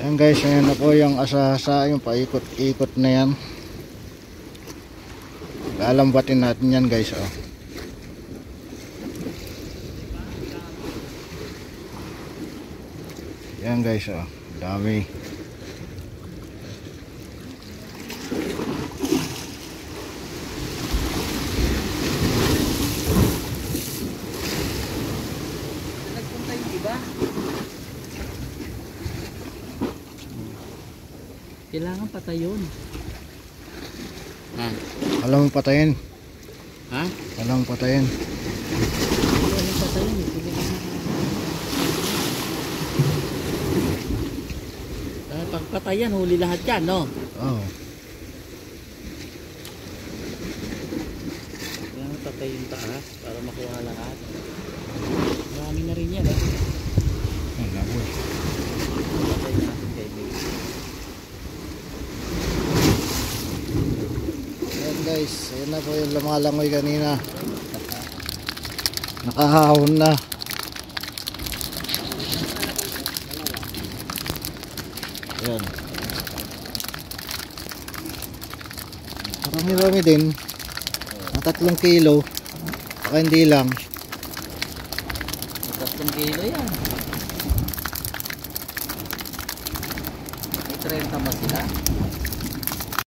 Ayan guys, ayan na po yung asa-asa, yung paikot-ikot na yan. Lalambatin natin yan guys, oh. Ayan guys, oh. Dami. Nagpunta yung iba. Kailangan patayon. Ha? Alam mo patayin. Ha? Alam mo patayin. Kailangan patayon. Pag patayan, huli lahat yan, no? Oh. Kailangan patay yung taas para makuha lahat. Marami na rin yan, eh. Ay, naboy. Patay natin kay May. Ayan guys, ayan na po yung lumalangoy kanina. Nakahahon na. Ayan. Marami-rami din. Mga 3 kilo. Baka hindi lang. 3 kilo yan. May 30 ba sila?